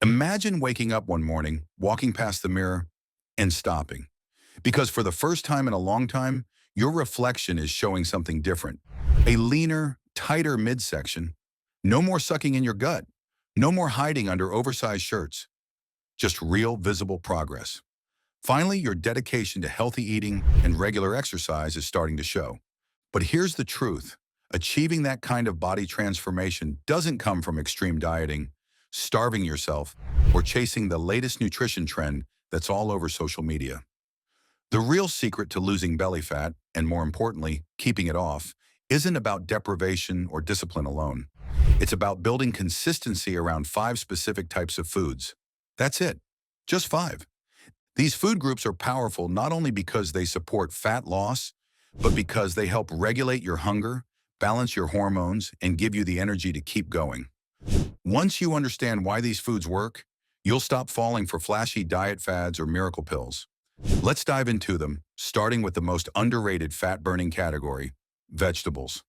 Imagine waking up one morning, walking past the mirror, and stopping. Because for the first time in a long time, your reflection is showing something different. A leaner, tighter midsection. No more sucking in your gut. No more hiding under oversized shirts. Just real, visible progress. Finally, your dedication to healthy eating and regular exercise is starting to show. But here's the truth. Achieving that kind of body transformation doesn't come from extreme dieting, starving yourself, or chasing the latest nutrition trend that's all over social media. The real secret to losing belly fat, and more importantly, keeping it off, isn't about deprivation or discipline alone. It's about building consistency around 5 specific types of foods. That's it. Just 5. These food groups are powerful not only because they support fat loss, but because they help regulate your hunger, balance your hormones, and give you the energy to keep going. Once you understand why these foods work, you'll stop falling for flashy diet fads or miracle pills. Let's dive into them, starting with the most underrated fat-burning category, vegetables.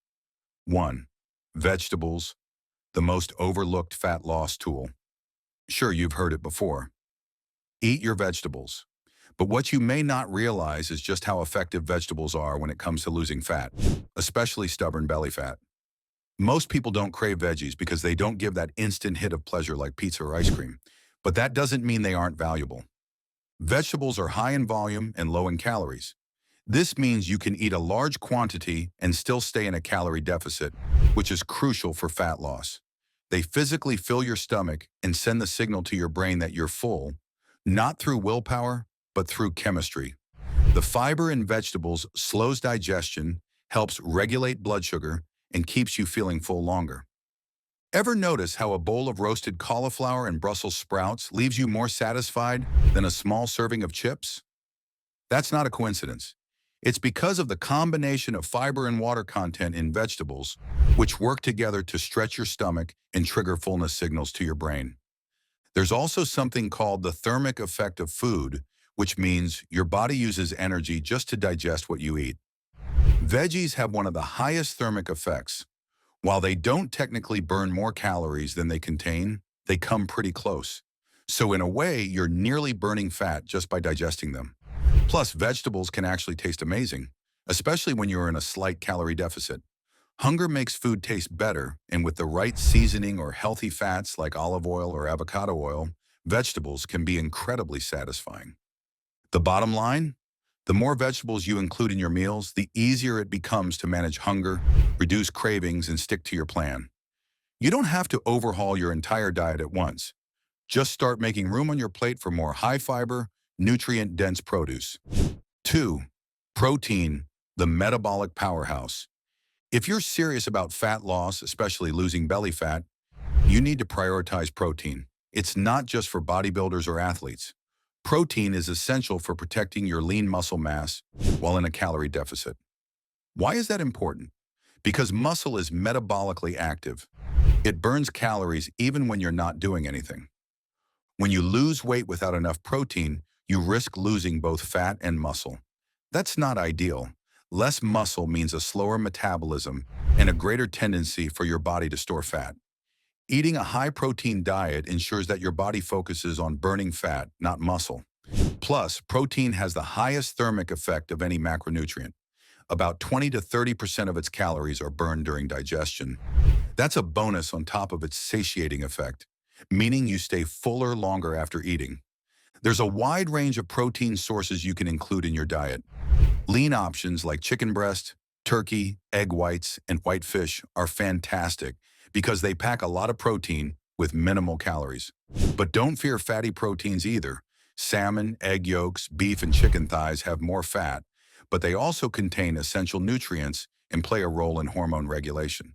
1. Vegetables, the most overlooked fat loss tool. Sure, you've heard it before. Eat your vegetables. But what you may not realize is just how effective vegetables are when it comes to losing fat, especially stubborn belly fat. Most people don't crave veggies because they don't give that instant hit of pleasure like pizza or ice cream. But that doesn't mean they aren't valuable. Vegetables are high in volume and low in calories. This means you can eat a large quantity and still stay in a calorie deficit, which is crucial for fat loss. They physically fill your stomach and send the signal to your brain that you're full, not through willpower, but through chemistry. The fiber in vegetables slows digestion, helps regulate blood sugar, and keeps you feeling full longer. Ever notice how a bowl of roasted cauliflower and Brussels sprouts leaves you more satisfied than a small serving of chips? That's not a coincidence. It's because of the combination of fiber and water content in vegetables, which work together to stretch your stomach and trigger fullness signals to your brain. There's also something called the thermic effect of food, which means your body uses energy just to digest what you eat. Veggies have one of the highest thermic effects. While they don't technically burn more calories than they contain, they come pretty close. So in a way, you're nearly burning fat just by digesting them. Plus, vegetables can actually taste amazing, especially when you're in a slight calorie deficit. Hunger makes food taste better, and with the right seasoning or healthy fats like olive oil or avocado oil, vegetables can be incredibly satisfying. The bottom line? The more vegetables you include in your meals, the easier it becomes to manage hunger, reduce cravings, and stick to your plan. You don't have to overhaul your entire diet at once. Just start making room on your plate for more high-fiber, nutrient-dense produce. 2. Protein, the metabolic powerhouse. If you're serious about fat loss, especially losing belly fat, you need to prioritize protein. It's not just for bodybuilders or athletes. Protein is essential for protecting your lean muscle mass while in a calorie deficit. Why is that important? Because muscle is metabolically active. It burns calories even when you're not doing anything. When you lose weight without enough protein, you risk losing both fat and muscle. That's not ideal. Less muscle means a slower metabolism and a greater tendency for your body to store fat. Eating a high-protein diet ensures that your body focuses on burning fat, not muscle. Plus, protein has the highest thermic effect of any macronutrient. About 20 to 30% of its calories are burned during digestion. That's a bonus on top of its satiating effect, meaning you stay fuller longer after eating. There's a wide range of protein sources you can include in your diet. Lean options like chicken breast, turkey, egg whites, and white fish are fantastic because they pack a lot of protein with minimal calories. But don't fear fatty proteins either. Salmon, egg yolks, beef, and chicken thighs have more fat, but they also contain essential nutrients and play a role in hormone regulation.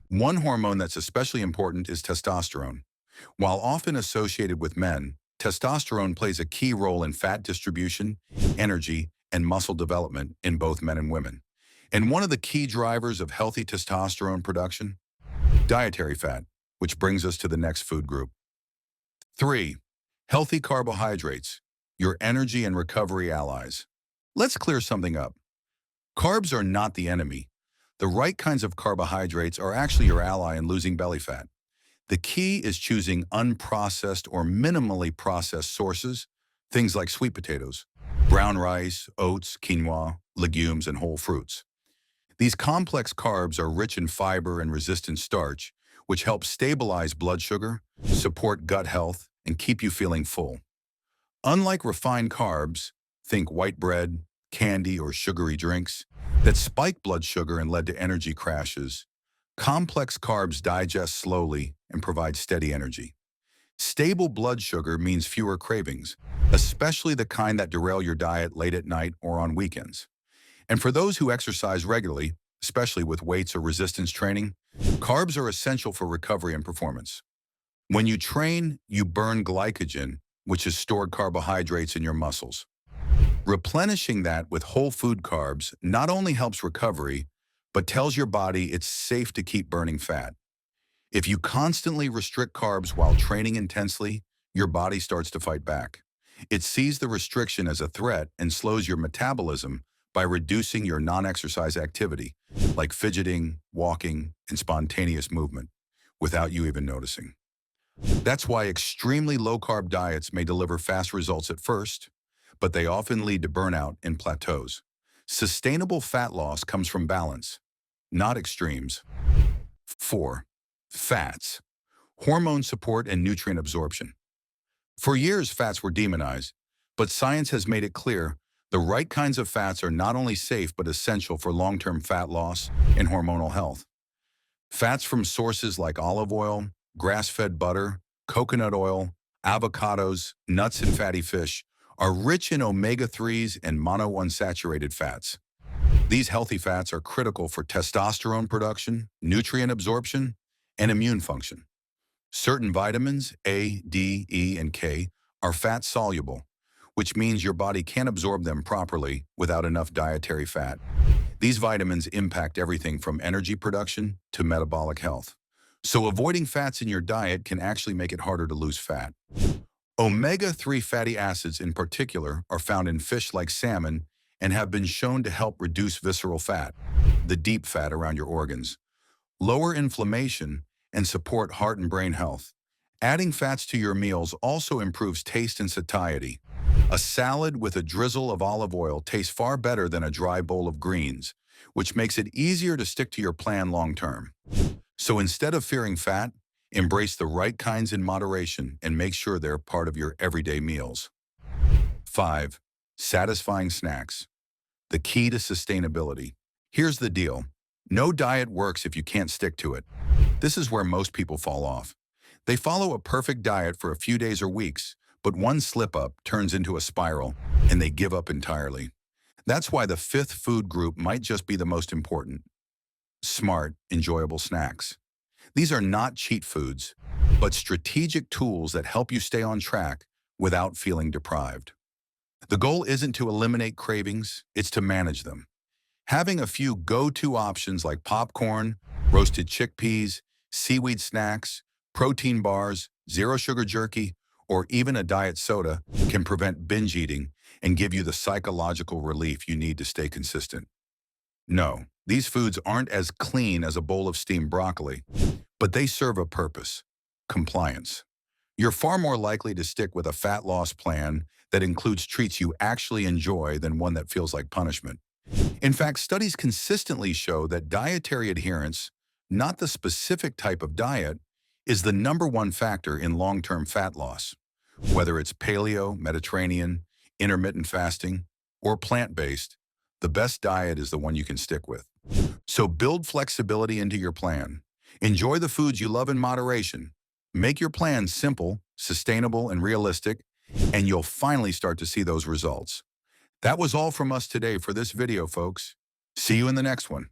One hormone that's especially important is testosterone. While often associated with men, testosterone plays a key role in fat distribution, energy, and muscle development in both men and women. And one of the key drivers of healthy testosterone production? Dietary fat, which brings us to the next food group. 3. Healthy carbohydrates, your energy and recovery allies. Let's clear something up. Carbs are not the enemy. The right kinds of carbohydrates are actually your ally in losing belly fat. The key is choosing unprocessed or minimally processed sources, things like sweet potatoes, brown rice, oats, quinoa, legumes, and whole fruits. These complex carbs are rich in fiber and resistant starch, which help stabilize blood sugar, support gut health, and keep you feeling full. Unlike refined carbs, think white bread, candy, or sugary drinks, that spike blood sugar and lead to energy crashes, complex carbs digest slowly and provide steady energy. Stable blood sugar means fewer cravings, especially the kind that derail your diet late at night or on weekends. And for those who exercise regularly, especially with weights or resistance training, carbs are essential for recovery and performance. When you train, you burn glycogen, which is stored carbohydrates in your muscles. Replenishing that with whole food carbs not only helps recovery, but tells your body it's safe to keep burning fat. If you constantly restrict carbs while training intensely, your body starts to fight back. It sees the restriction as a threat and slows your metabolism by reducing your non-exercise activity, like fidgeting, walking, and spontaneous movement, without you even noticing. That's why extremely low-carb diets may deliver fast results at first, but they often lead to burnout and plateaus. Sustainable fat loss comes from balance, not extremes. 4. Fats. Hormone support and nutrient absorption. For years, fats were demonized, but science has made it clear the right kinds of fats are not only safe but essential for long-term fat loss and hormonal health. Fats from sources like olive oil, grass-fed butter, coconut oil, avocados, nuts, and fatty fish are rich in omega-3s and monounsaturated fats. These healthy fats are critical for testosterone production, nutrient absorption, and immune function. Certain vitamins, A, D, E, and K, are fat-soluble, which means your body can't absorb them properly without enough dietary fat. These vitamins impact everything from energy production to metabolic health. So avoiding fats in your diet can actually make it harder to lose fat. Omega-3 fatty acids in particular are found in fish like salmon and have been shown to help reduce visceral fat, the deep fat around your organs, lower inflammation, and support heart and brain health. Adding fats to your meals also improves taste and satiety. A salad with a drizzle of olive oil tastes far better than a dry bowl of greens, which makes it easier to stick to your plan long term. So instead of fearing fat, embrace the right kinds in moderation and make sure they're part of your everyday meals. 5. Satisfying snacks. The key to sustainability. Here's the deal. No diet works if you can't stick to it. This is where most people fall off. They follow a perfect diet for a few days or weeks, but one slip-up turns into a spiral, and they give up entirely. That's why the fifth food group might just be the most important. Smart, enjoyable snacks. These are not cheat foods, but strategic tools that help you stay on track without feeling deprived. The goal isn't to eliminate cravings, it's to manage them. Having a few go-to options like popcorn, roasted chickpeas, seaweed snacks, protein bars, zero-sugar jerky, or even a diet soda can prevent binge eating and give you the psychological relief you need to stay consistent. No, these foods aren't as clean as a bowl of steamed broccoli, but they serve a purpose: compliance. You're far more likely to stick with a fat loss plan that includes treats you actually enjoy than one that feels like punishment. In fact, studies consistently show that dietary adherence, not the specific type of diet, is the #1 factor in long-term fat loss. Whether it's paleo, Mediterranean, intermittent fasting, or plant-based, the best diet is the one you can stick with. So build flexibility into your plan. Enjoy the foods you love in moderation. Make your plan simple, sustainable, and realistic, and you'll finally start to see those results. That was all from us today for this video, folks. See you in the next one.